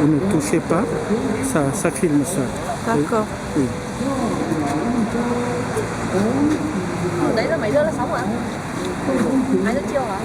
Vous ne touchez pas, ça filme ça. D'accord. Oui. Đấy là mấy giờ là xong ạ? 2 giờ chiều hả?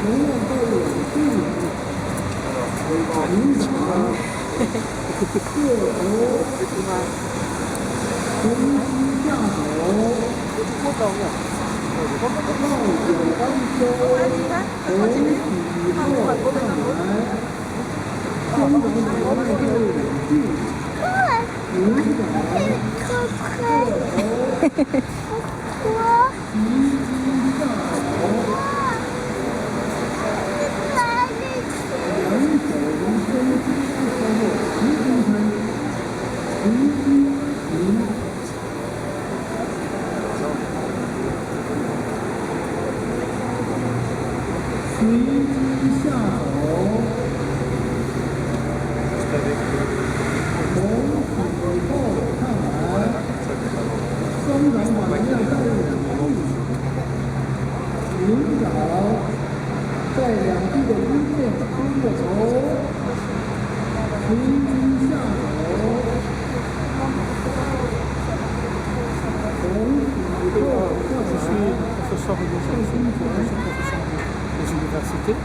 Des universités.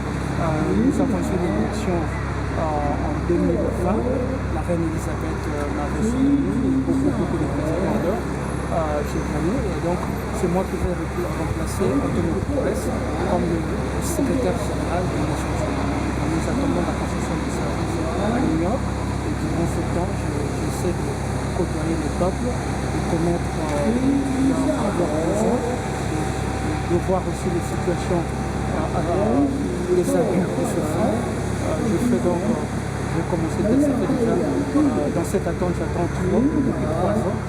Nous avons eu l'élection en 2020. La reine Elisabeth m'avait soutenu, beaucoup de présidents d'or. J'ai gagné et donc c'est moi qui vais remplacer Antonio Guterres comme le secrétaire général des Nations Unies. Nous attendons la concession du service à New York et durant ce temps, j'essaie de côtoyer les peuples, de connaître leurs besoins, de voir aussi les situations, les abus qui se font. J'ai commencé déjà dans cette attente, j'attends depuis 3 ans.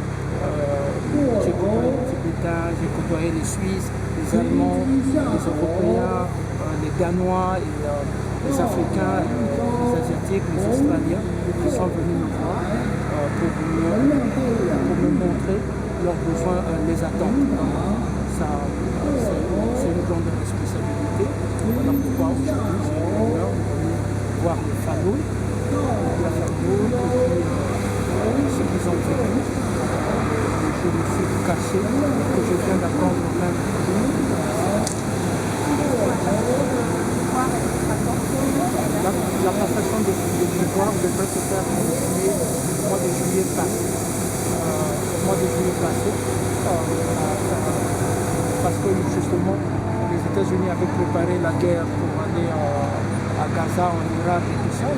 J'ai côtoyé les Tibétains, j'ai côtoyé les Suisses, les Allemands, les Européens, les Danois, et, les Africains, les Asiatiques, les Australiens qui sont venus me voir pour me montrer leurs besoins, les attentes. C'est une grande responsabilité. Alors pourquoi aujourd'hui j'ai l'honneur de venir voir les familles, la famille, ce qu'ils ont vécu. Je me suis caché, que je viens d'apprendre même. La passation de pouvoir devrait se faire au mois de juillet passé. Parce que justement, les États-Unis avaient préparé la guerre pour aller à Gaza, en Irak et tout ça.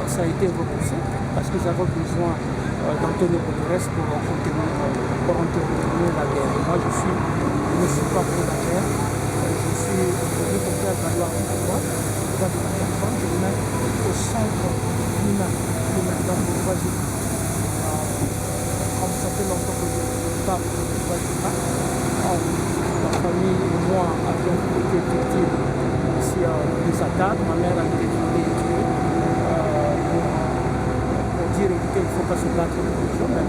Ça a été repoussé parce qu'ils avaient besoin d'Antonio Guterres pour entretenir la guerre. Moi, je ne suis pas pour la guerre. Je suis venu pour faire valoir mon droit de la personne. Je me mets au centre humain dans le droit humain. Comme ça fait longtemps que je parle de droit humain, ma famille et moi avions été victimes ici des attaques. Ma mère a été tuée. Dire qu'il ne faut pas se battre pour les gens, mais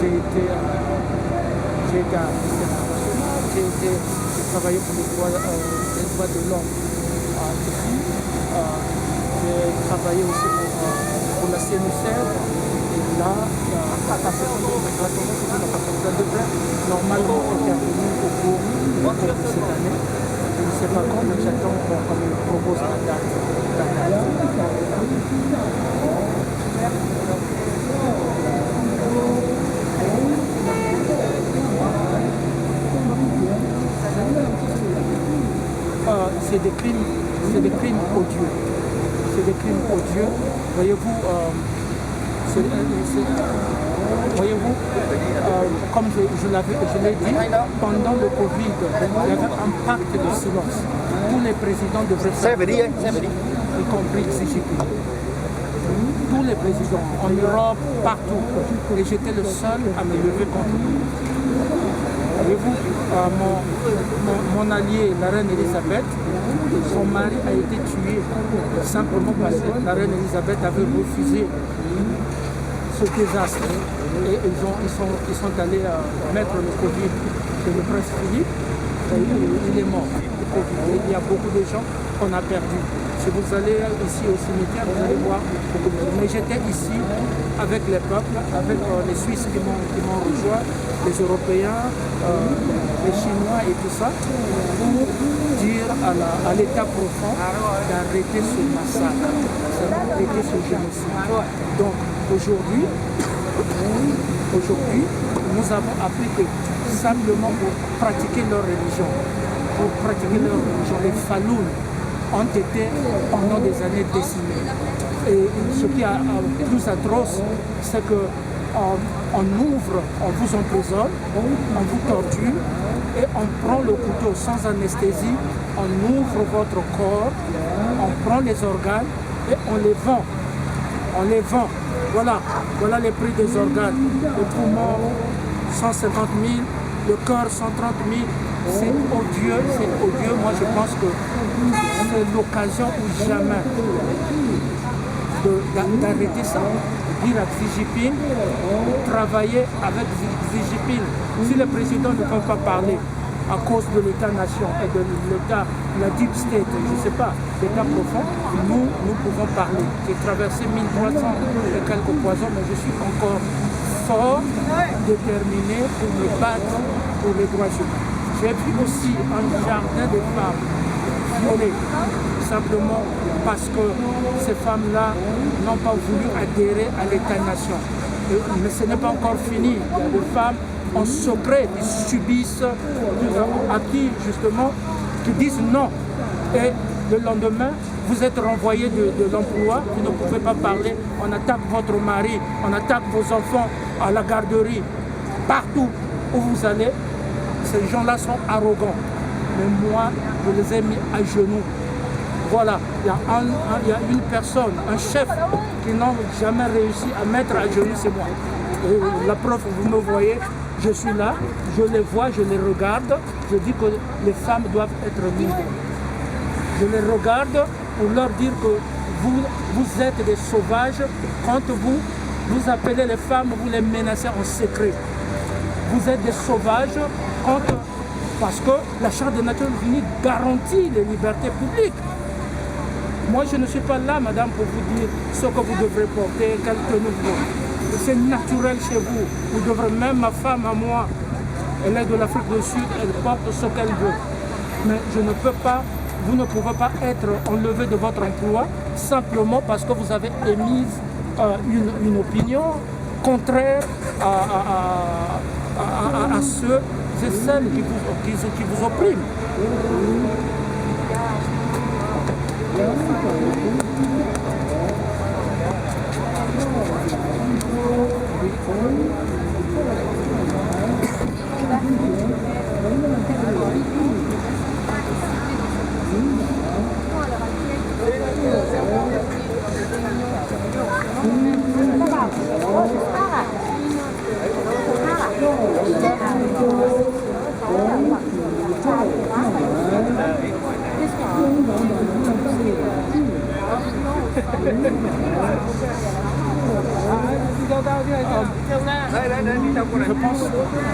j'ai été à l'Amnesty International, j'ai travaillé pour les droits de l'homme ici, j'ai travaillé aussi pour la CNUSR, et là, la passation de la devrait normalement intervenir au cours de cette année. Je ne sais pas quand, mais j'attends qu'on me propose la date. C'est des crimes odieux. C'est des crimes odieux. Voyez-vous, comme je l'ai dit, pendant le Covid, il y avait un pacte de silence. Tous les présidents devraient faire, y compris Xi Jinping. Tous les présidents, en Europe, partout. Et j'étais le seul à me lever contre lui. Voyez-vous, mon allié, la reine Elisabeth, son mari a été tué simplement parce que la reine Elisabeth avait refusé ce désastre. Et ils sont allés mettre le Covid chez le prince Philippe. il est mort. Il y a beaucoup de gens qu'on a perdus. Si vous allez ici au cimetière, vous allez voir beaucoup de gens. Mais j'étais ici avec les peuples, avec les Suisses qui m'ont rejoint, les Européens, les Chinois et tout ça, pour dire à l'État profond d'arrêter ce massacre, d'arrêter ce génocide. Donc aujourd'hui, nous avons appris que simplement pour pratiquer leur religion, les Falloun ont été pendant des années décimés. Et ce qui est plus atroce, c'est que on vous emprisonne, on vous torture et on prend le couteau sans anesthésie, on ouvre votre corps, on prend les organes et on les vend. On les vend. Voilà les prix des organes. Le poumon, 150 000, le cœur, 130 000. C'est odieux. Moi, je pense que c'est l'occasion ou jamais d'arrêter ça. Dire à Xi Jinping, travailler avec Xi Jinping. Si le président ne peut pas parler à cause de l'État-nation et de l'État, la deep state, je ne sais pas, l'État profond, nous pouvons parler. J'ai traversé 1300 et quelques poisons, mais je suis encore fort, déterminé pour me battre pour les droits humains. J'ai vu aussi un jardin de femmes violées, simplement parce que ces femmes-là n'ont pas voulu adhérer à l'État-nation. Mais ce n'est pas encore fini. Il y a des femmes en secret qui subissent, à qui justement, qui disent non. Et le lendemain, vous êtes renvoyé de l'emploi, vous ne pouvez pas parler, on attaque votre mari, on attaque vos enfants à la garderie, partout où vous allez. Ces gens-là sont arrogants. Mais moi, je les ai mis à genoux. Voilà, il y a une personne, un chef, qui n'a jamais réussi à mettre à genoux, c'est moi. Et la preuve, vous me voyez, je suis là, je les vois, je les regarde, je dis que les femmes doivent être libres. Je les regarde pour leur dire que vous êtes des sauvages quand vous appelez les femmes, vous les menacez en secret. Vous êtes des sauvages parce que la Charte des Nations Unies garantit les libertés publiques. Moi, je ne suis pas là, madame, pour vous dire ce que vous devrez porter, quel tenue vous. C'est naturel chez vous. Vous devrez, même ma femme à moi, elle est de l'Afrique du Sud, elle porte ce qu'elle veut. Mais je ne peux pas, vous ne pouvez pas être enlevé de votre emploi simplement parce que vous avez émis une opinion contraire à ceux et celles qui vous oppriment.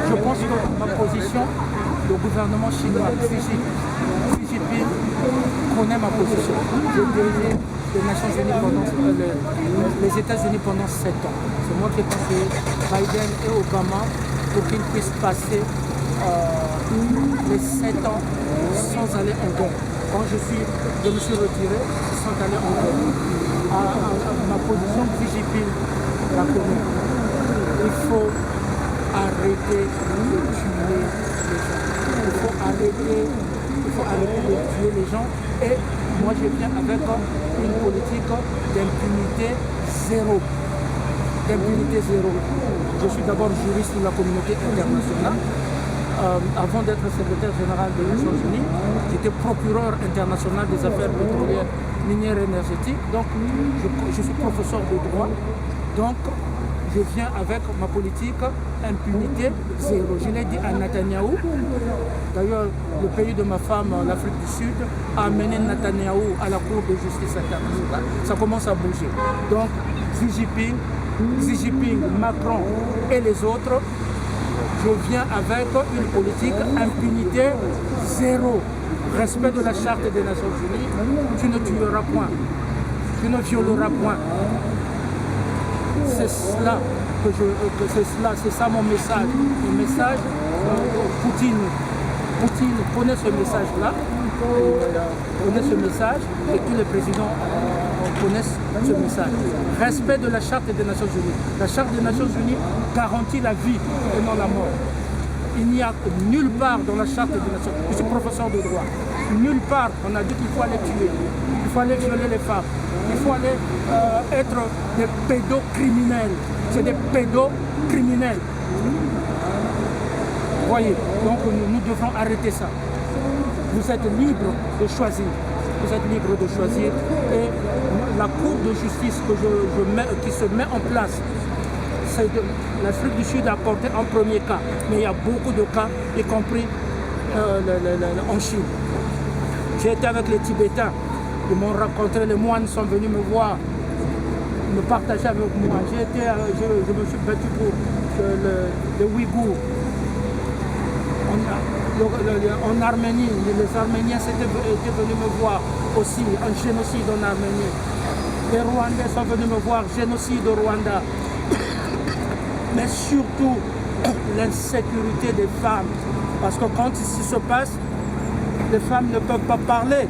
Je pense que ma position, le gouvernement chinois, Xi Jinping, connaît ma position. J'ai dirigé les Nations Unies les États-Unis pendant 7 ans. C'est moi qui ai conseillé Biden et Obama pour qu'ils puissent passer les 7 ans sans aller en guerre. Quand je me suis retiré sans aller en guerre. Ma position, Xi Jinping la connaît. Il faut arrêter de tuer les gens. Il faut arrêter de tuer les gens. Et moi, je viens avec une politique d'impunité zéro. D'impunité zéro. Je suis d'abord juriste de la communauté internationale. Avant d'être secrétaire général des Nations Unies, j'étais procureur international des affaires pétrolières, minières et énergétiques. Donc, je suis professeur de droit. Donc, je viens avec ma politique impunité zéro. Je l'ai dit à Netanyahou. D'ailleurs, le pays de ma femme, l'Afrique du Sud, a amené Netanyahou à la Cour de justice internationale. Ça commence à bouger. Donc, Xi Jinping, Macron et les autres je viens avec une politique impunité zéro. Respect de la Charte des Nations Unies, tu ne tueras point, tu ne violeras point. C'est cela c'est ça mon message. Le message, Poutine connaît ce message-là, connaît ce message et tous les présidents connaissent ce message. Respect de la Charte des Nations Unies. La Charte des Nations Unies garantit la vie et non la mort. Il n'y a nulle part dans la Charte des Nations Unies, je suis professeur de droit, nulle part on a dit qu'il faut aller tuer, il faut aller violer les femmes, il faut aller être des pédocriminels. C'est des pédocriminels. Voyez, donc nous devons arrêter ça. Vous êtes libre de choisir. Vous êtes libre de choisir. Et la Cour de justice qui se met en place, l'Afrique du Sud a porté un premier cas, mais il y a beaucoup de cas, y compris en Chine. J'ai été avec les Tibétains, ils m'ont rencontré, les moines sont venus me voir, me partager avec moi. Je me suis battu pour les Ouïghours. En Arménie, les Arméniens étaient venus me voir aussi, un génocide en Arménie. Les Rwandais sont venus me voir, génocide au Rwanda. Mais surtout l'insécurité des femmes. Parce que quand ici se passe, les femmes ne peuvent pas parler.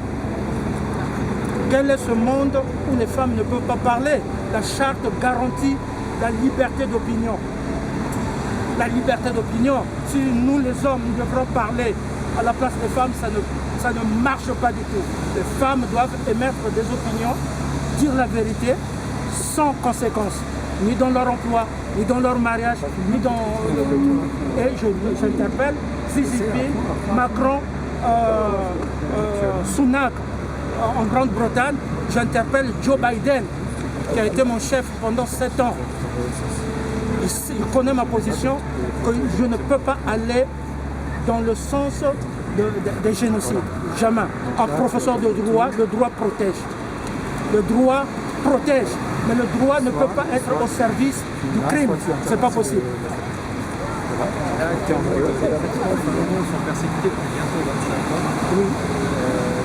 Quel est ce monde où les femmes ne peuvent pas parler? La charte garantit la liberté d'opinion. La liberté d'opinion. Si nous les hommes, nous devrons parler à la place des femmes, ça ne marche pas du tout. Les femmes doivent émettre des opinions, dire la vérité, sans conséquence, ni dans leur emploi, ni dans leur mariage, ni dans... Et j'interpelle Xi Jinping, Macron, Sunak en Grande-Bretagne, j'interpelle Joe Biden, qui a été mon chef pendant 7 ans. Il connaît ma position, que je ne peux pas aller dans le sens des génocides. Jamais. Un professeur de droit, le droit protège. Le droit protège, mais le droit ne peut pas être au service du crime. C'est pas possible. Là, actuellement, sont persécutés depuis bientôt 25 ans. Oui.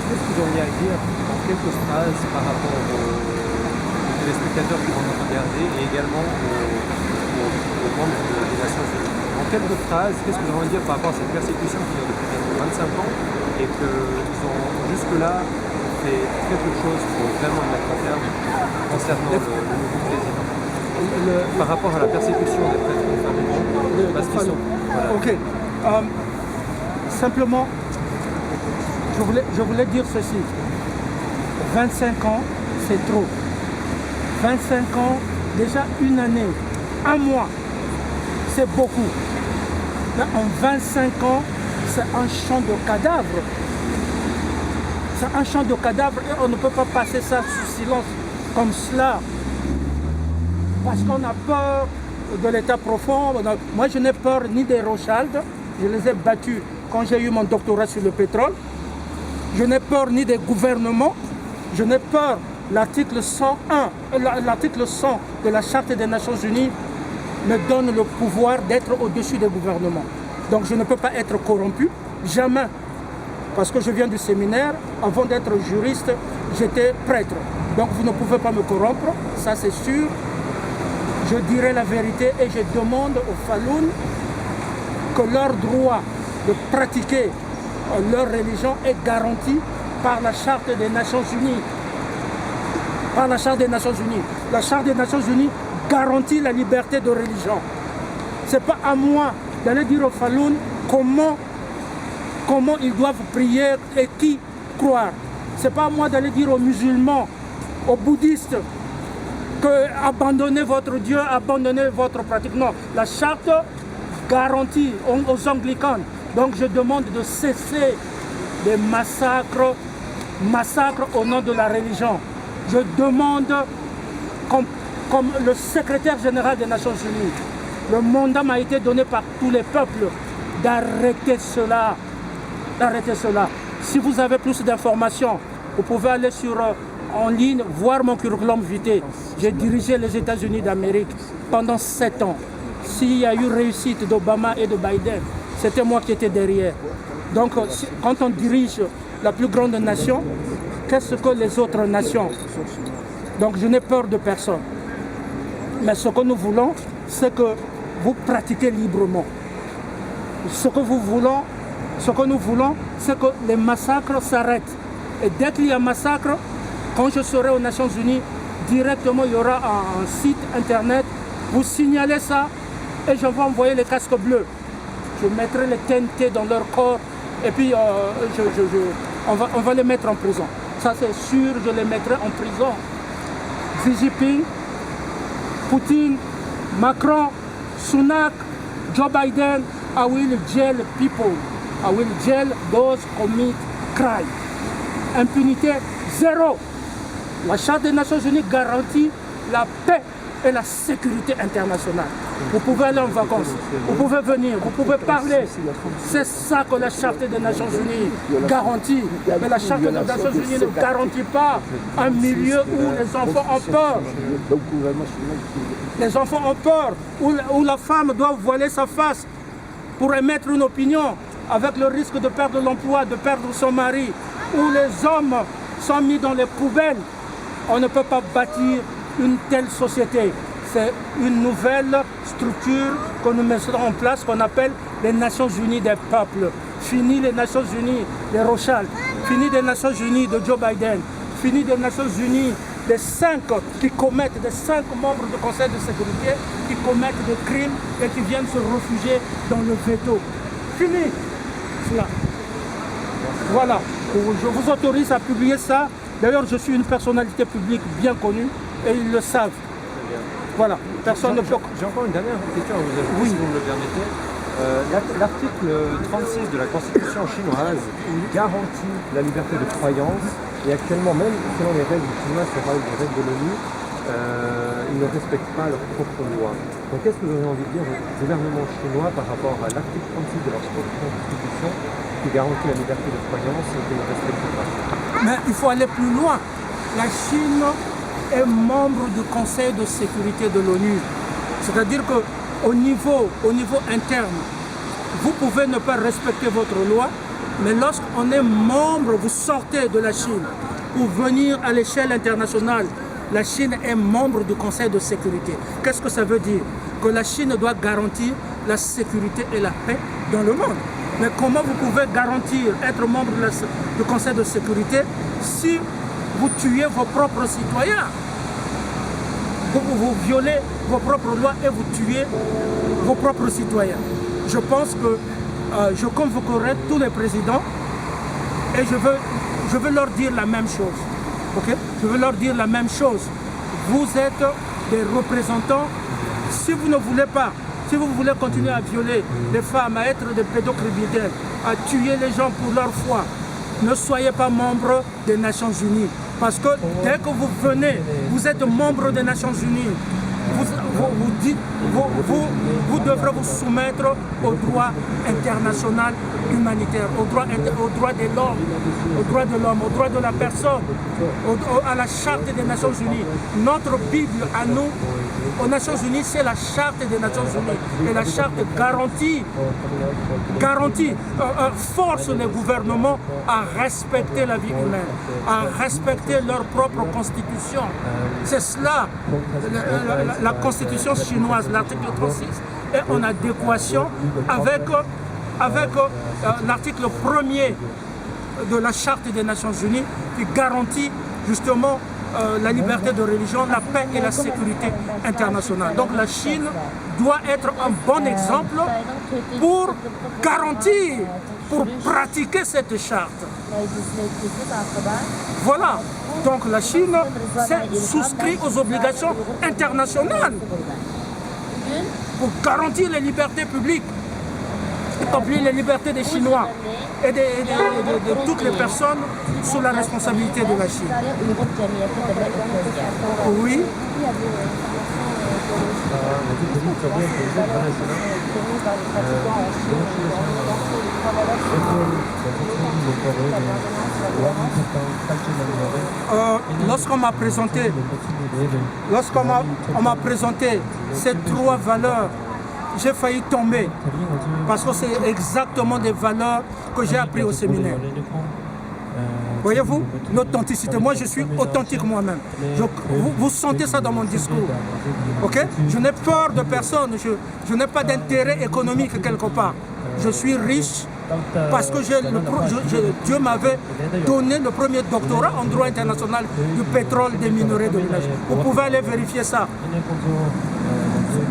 Qu'est-ce que vous auriez à dire en quelques phrases par rapport aux téléspectateurs qui vont nous regarder et également aux membres des Nations Unies? En quelques phrases, qu'est-ce que vous auriez à dire par rapport à cette persécution qui dure depuis bientôt 25 ans et qu'ils ont jusque-là fait quelque chose pour vraiment mettre en terme concernant le nouveau président? Par rapport à la persécution des prêtres parce qu'ils sont... Voilà. Ok. Simplement, je voulais dire ceci. 25 ans, c'est trop. 25 ans, déjà une année, un mois, c'est beaucoup. Mais en 25 ans, c'est un champ de cadavres. C'est un champ de cadavres et on ne peut pas passer ça sous silence comme cela. Parce qu'on a peur de l'état profond. Moi, je n'ai peur ni des Rothschild. Je les ai battus quand j'ai eu mon doctorat sur le pétrole. Je n'ai peur ni des gouvernements. Je n'ai peur. L'article 101, l'article 100 de la Charte des Nations Unies me donne le pouvoir d'être au-dessus des gouvernements. Donc, je ne peux pas être corrompu. Jamais. Parce que je viens du séminaire. Avant d'être juriste, j'étais prêtre. Donc, vous ne pouvez pas me corrompre. Ça, c'est sûr. Je dirai la vérité et je demande aux Falun que leur droit de pratiquer leur religion est garanti par la Charte des Nations Unies. Par la Charte des Nations Unies. La Charte des Nations Unies garantit la liberté de religion. Ce n'est pas à moi d'aller dire aux Falun comment ils doivent prier et qui croire. Ce n'est pas à moi d'aller dire aux musulmans, aux bouddhistes, abandonnez votre Dieu, abandonnez votre pratique. Non, la charte garantit aux anglicans. Donc je demande de cesser les massacres au nom de la religion. Je demande, comme le secrétaire général des Nations Unies, le mandat m'a été donné par tous les peuples d'arrêter cela. D'arrêter cela. Si vous avez plus d'informations, vous pouvez aller en ligne, voir mon curriculum vitae. J'ai dirigé les États-Unis d'Amérique pendant 7 ans. s'il y a eu réussite d'Obama et de Biden, c'était moi qui étais derrière. Donc quand on dirige la plus grande nation, qu'est-ce que les autres nations? Donc je n'ai peur de personne. Mais ce que nous voulons, c'est que vous pratiquez librement. Ce que nous voulons, c'est que les massacres s'arrêtent. Et dès qu'il y a un massacre, quand je serai aux Nations Unies, directement il y aura un site internet, vous signalez ça et je vais envoyer les casques bleus. Je mettrai les TNT dans leur corps et puis on va les mettre en prison. Ça c'est sûr, je les mettrai en prison. Xi Jinping, Poutine, Macron, Sunak, Joe Biden, I will jail people. I will jail those commit crime. Impunité zéro. La Charte des Nations Unies garantit la paix et la sécurité internationale. Vous pouvez aller en vacances, vous pouvez venir, vous pouvez parler. C'est ça que la Charte des Nations Unies garantit. Mais la Charte des Nations Unies ne garantit pas un milieu où les enfants ont peur. Les enfants ont peur, où la femme doit voiler sa face pour émettre une opinion avec le risque de perdre l'emploi, de perdre son mari, où les hommes sont mis dans les poubelles. On ne peut pas bâtir une telle société. C'est une nouvelle structure que nous mettrons en place qu'on appelle les Nations Unies des peuples. Fini les Nations Unies des Rothschild, fini les Nations Unies de Joe Biden, fini les Nations Unies des 5 qui commettent, des 5 membres du Conseil de sécurité qui commettent des crimes et qui viennent se réfugier dans le veto. Fini cela. Voilà, je vous autorise à publier ça. D'ailleurs, je suis une personnalité publique bien connue et ils le savent. Voilà, personne ne peut... J'ai encore une dernière question à vous ajouter, oui, si vous me le permettez. L'article 36 de la Constitution chinoise garantit la liberté de croyance et actuellement, même selon les règles chinoises, sur les règles de l'ONU, ils ne respectent pas leurs propres lois. Donc qu'est-ce que vous avez envie de dire au gouvernement chinois par rapport à l'article 36 de leur propre Constitution qui garantit la liberté de croyance et qu'ils ne respectent pas? Mais il faut aller plus loin. La Chine est membre du Conseil de sécurité de l'ONU. C'est-à-dire qu'au niveau interne, vous pouvez ne pas respecter votre loi, mais lorsqu'on est membre, vous sortez de la Chine pour venir à l'échelle internationale. La Chine est membre du Conseil de sécurité. Qu'est-ce que ça veut dire? Que la Chine doit garantir la sécurité et la paix dans le monde. Mais comment vous pouvez garantir être membre du Conseil de sécurité si vous tuez vos propres citoyens? Vous violez vos propres lois et vous tuez vos propres citoyens. Je pense que je convoquerai tous les présidents et je veux leur dire la même chose. Okay? Je veux leur dire la même chose. Vous êtes des représentants. Si vous ne voulez pas, si vous voulez continuer à violer les femmes, à être des pédocriminels, à tuer les gens pour leur foi, ne soyez pas membre des Nations Unies. Parce que dès que vous venez, vous êtes membre des Nations Unies, vous devrez vous soumettre au droit international humanitaire, au droit de l'homme, au droit de la personne, à la charte des Nations Unies. Notre Bible à nous, aux Nations Unies, c'est la charte des Nations Unies. Et la charte force les gouvernements à respecter la vie humaine, à respecter leur propre constitution. C'est cela, la constitution chinoise, l'article 36, est en adéquation avec l'article 1er de la Charte des Nations Unies qui garantit justement la liberté de religion, la paix et la sécurité internationale. Donc la Chine doit être un bon exemple pour garantir, pour pratiquer cette charte. Voilà. Donc la Chine s'est souscrite aux obligations internationales pour garantir les libertés publiques, y compris les libertés des Chinois et de toutes les personnes sous la responsabilité de la Chine. Oui. Lorsqu'on m'a présenté ces 3 valeurs j'ai failli tomber parce que c'est exactement des valeurs que j'ai apprises au séminaire. Voyez-vous, l'authenticité. Moi, je suis authentique moi-même. Vous sentez ça dans mon discours. Ok? Je n'ai peur de personne. Je n'ai pas d'intérêt économique quelque part. Je suis riche parce que Dieu m'avait donné le premier doctorat en droit international du pétrole, des minerais, de l'énergie. Vous pouvez aller vérifier ça.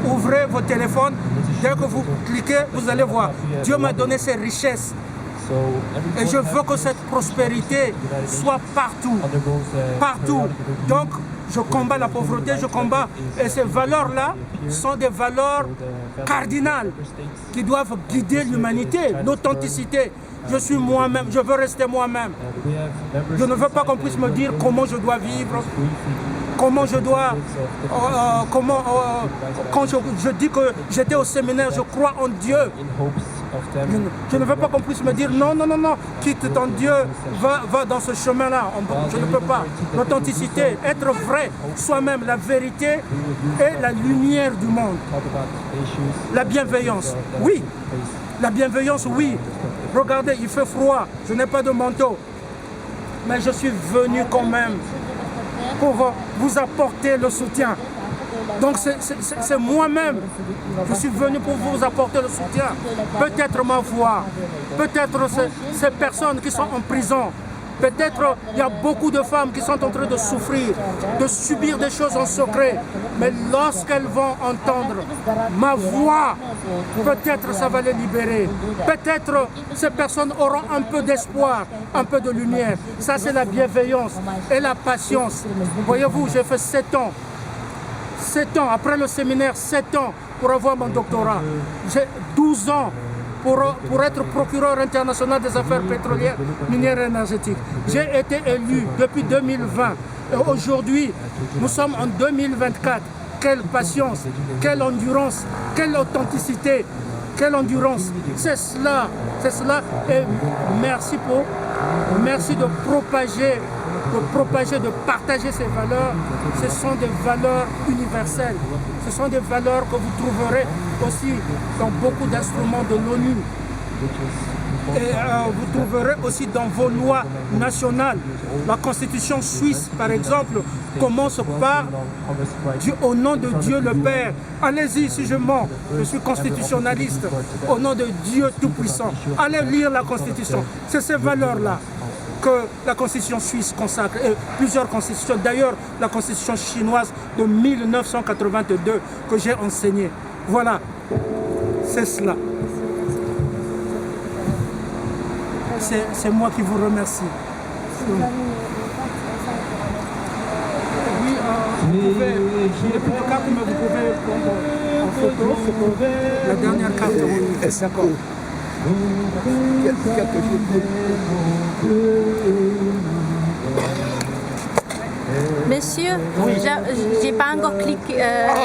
Ouvrez vos téléphones. Dès que vous cliquez, vous allez voir. Dieu m'a donné ces richesses. Et je veux que cette prospérité soit partout. Partout. Donc, je combats la pauvreté, je combats. Et ces valeurs-là sont des valeurs cardinales qui doivent guider l'humanité, l'authenticité. Je suis moi-même, je veux rester moi-même. Je ne veux pas qu'on puisse me dire comment je dois vivre, comment je dois... quand je dis que j'étais au séminaire, je crois en Dieu. Je ne veux pas qu'on puisse me dire non, non, non, non, quitte ton Dieu, va dans ce chemin-là. Je ne peux pas. L'authenticité, être vrai, soi-même, la vérité et la lumière du monde. La bienveillance, oui. La bienveillance, oui. Regardez, il fait froid, je n'ai pas de manteau. Mais je suis venu quand même pour vous apporter le soutien. Donc c'est moi-même. Je suis venu pour vous apporter le soutien. Peut-être ma voix, peut-être ces personnes qui sont en prison. Peut-être il y a beaucoup de femmes qui sont en train de souffrir, de subir des choses en secret. Mais lorsqu'elles vont entendre ma voix, peut-être ça va les libérer. Peut-être ces personnes auront un peu d'espoir, un peu de lumière. Ça, c'est la bienveillance et la patience. Voyez-vous, j'ai fait 7 ans. 7 ans, après le séminaire, 7 ans pour avoir mon doctorat. J'ai 12 ans pour être procureur international des affaires pétrolières, minières et énergétiques. J'ai été élu depuis 2020. Et aujourd'hui, nous sommes en 2024. Quelle patience, quelle endurance, quelle authenticité, quelle endurance. C'est cela, c'est cela. Et merci de propager, de partager ces valeurs. Ce sont des valeurs universelles. Ce sont des valeurs que vous trouverez aussi dans beaucoup d'instruments de l'ONU. Et vous trouverez aussi dans vos lois nationales. La constitution suisse, par exemple, commence par au nom de Dieu le Père. Allez-y si je mens, je suis constitutionnaliste. Au nom de Dieu Tout-Puissant. Allez lire la constitution. C'est ces valeurs-là que la constitution suisse consacre, et plusieurs constitutions, d'ailleurs la constitution chinoise de 1982 que j'ai enseignée. Voilà, c'est cela. C'est moi qui vous remercie. Oui, vous pouvez, je n'ai plus de carte, mais vous pouvez prendre en photo la dernière carte. D'accord. Monsieur, j'ai pas encore cliqué.